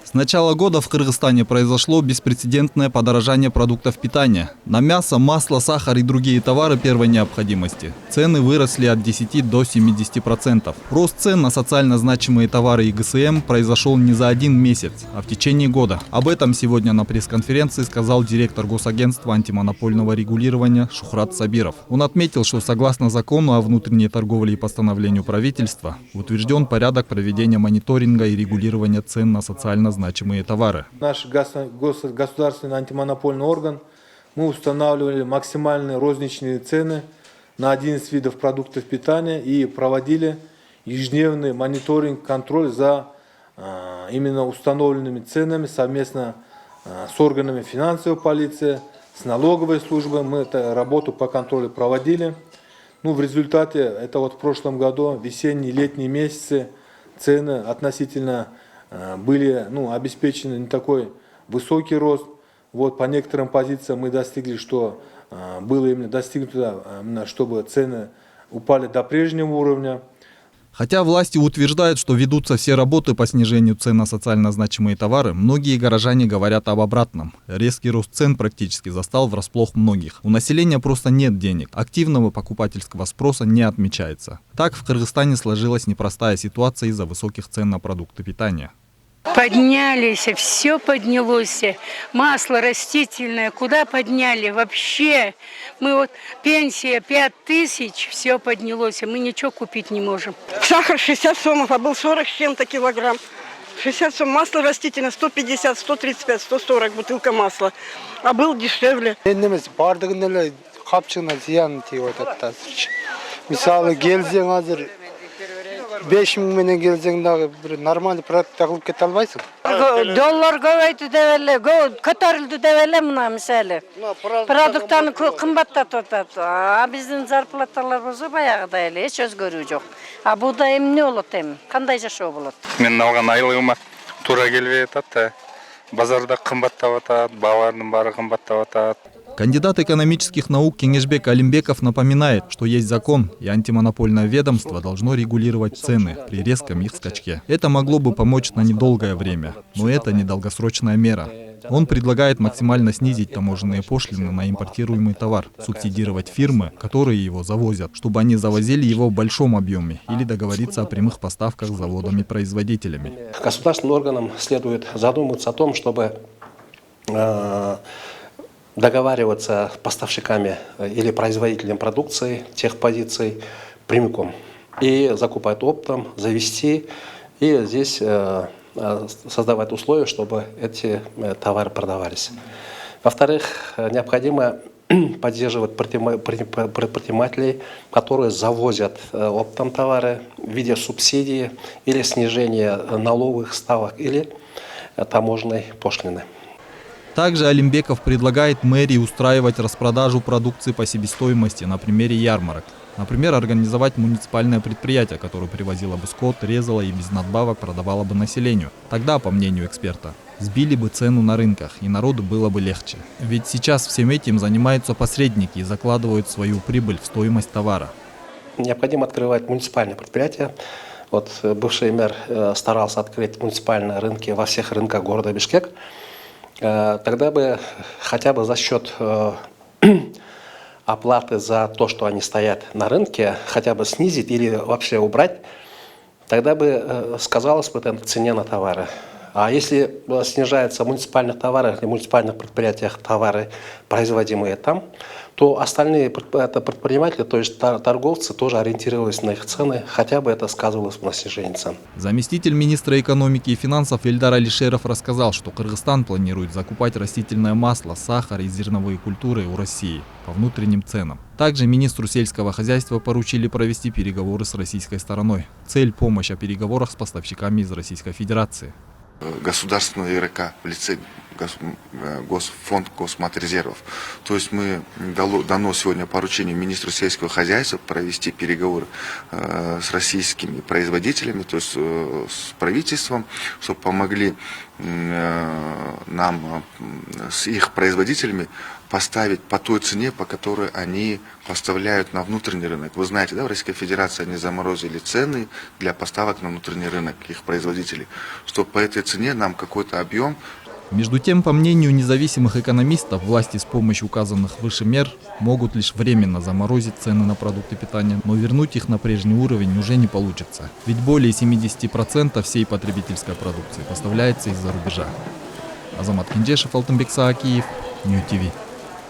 С начала года в Кыргызстане произошло беспрецедентное подорожание продуктов питания. На мясо, масло, сахар и другие товары первой необходимости цены выросли от 10 до 70%. Рост цен на социально значимые товары и ГСМ произошел не за один месяц, а в течение года. Об этом сегодня на пресс-конференции сказал директор Госагентства антимонопольного регулирования Шухрат Сабиров. Он отметил, что согласно закону о внутренней торговле и постановлению правительства утвержден порядок проведения мониторинга и регулирования цен на социально значимые товары. Наш государственный антимонопольный орган, мы устанавливали максимальные розничные цены на 11 видов продуктов питания и проводили ежедневный мониторинг, контроль за именно установленными ценами совместно с органами финансовой полиции, с налоговой службой. Мы эту работу по контролю проводили. В результате, это в прошлом году, весенние, летние месяцы, цены относительно были обеспечены не такой высокий рост. По некоторым позициям мы достигли, что было именно достигнуто, чтобы цены упали до прежнего уровня. Хотя власти утверждают, что ведутся все работы по снижению цен на социально значимые товары, многие горожане говорят об обратном. Резкий рост цен практически застал врасплох многих. У населения просто нет денег. Активного покупательского спроса не отмечается. Так в Кыргызстане сложилась непростая ситуация из-за высоких цен на продукты питания. Поднялись, все поднялось. Масло растительное, куда подняли? Вообще, мы пенсия 5000, все поднялось, мы ничего купить не можем. Сахар 60 сомов, а был 40 с чем-то килограмм. 60 сом, масло растительное 150, 135, 140 бутылка масла, а был дешевле. Мисалы келсең азыр 5 мың менен келсең дагы бир нормальный продукт алып кете албайсың. Доллар көбөйтү деп эле, көтөрүлдү деп эле мына мисалы. Продукттарды кымбаттатып атат. А биздин зарплаталар болсо баягыдай эле эч өзгөрүү жок. А буда эмне болот эми? Кандай жашоо болот? Мен алган айлыгыма туура келбей атат. Базарда кымбаттап атат, баалардын баары кымбаттап атат. Кандидат экономических наук Кеңешбек Алимбеков напоминает, что есть закон, и антимонопольное ведомство должно регулировать цены при резком их скачке. Это могло бы помочь на недолгое время, но это не долгосрочная мера. Он предлагает максимально снизить таможенные пошлины на импортируемый товар, субсидировать фирмы, которые его завозят, чтобы они завозили его в большом объеме, или договориться о прямых поставках с заводами-производителями. Государственным органам следует задуматься о том, чтобы договариваться с поставщиками или производителем продукции, тех позиций прямиком. И закупать оптом, завести, и здесь создавать условия, чтобы эти товары продавались. Во-вторых, необходимо поддерживать предпринимателей, которые завозят оптом товары в виде субсидий или снижения налоговых ставок или таможенной пошлины. Также Алимбеков предлагает мэрии устраивать распродажу продукции по себестоимости на примере ярмарок. Например, организовать муниципальное предприятие, которое привозило бы скот, резало и без надбавок продавало бы населению. Тогда, по мнению эксперта, сбили бы цену на рынках, и народу было бы легче. Ведь сейчас всем этим занимаются посредники и закладывают свою прибыль в стоимость товара. Необходимо открывать муниципальные предприятия. Бывший мэр старался открыть муниципальные рынки во всех рынках города Бишкек. Тогда бы хотя бы за счет оплаты за то, что они стоят на рынке, хотя бы снизить или вообще убрать, тогда бы сказалось бы это цене на товары. А если снижаются муниципальных товаров, в муниципальных предприятиях товары, производимые там, то остальные предприниматели, то есть торговцы, тоже ориентировались на их цены, хотя бы это сказывалось на снижении цен. Заместитель министра экономики и финансов Эльдар Алишеров рассказал, что Кыргызстан планирует закупать растительное масло, сахар и зерновые культуры у России по внутренним ценам. Также министру сельского хозяйства поручили провести переговоры с российской стороной. Цель – помощь о переговорах с поставщиками из Российской Федерации. Государственного игрока в лице фонд Госматрезервов. То есть дано сегодня поручение министру сельского хозяйства провести переговоры с российскими производителями, то есть с правительством, чтобы помогли нам с их производителями поставить по той цене, по которой они поставляют на внутренний рынок. Вы знаете, да, в Российской Федерации они заморозили цены для поставок на внутренний рынок их производителей, чтобы по этой цене нам какой-то объем. Между тем, по мнению независимых экономистов, власти с помощью указанных выше мер могут лишь временно заморозить цены на продукты питания, но вернуть их на прежний уровень уже не получится. Ведь более 70% всей потребительской продукции поставляется из-за рубежа. Азамат Кинджешев, Алтынбек Саакиев, Нью ТВ.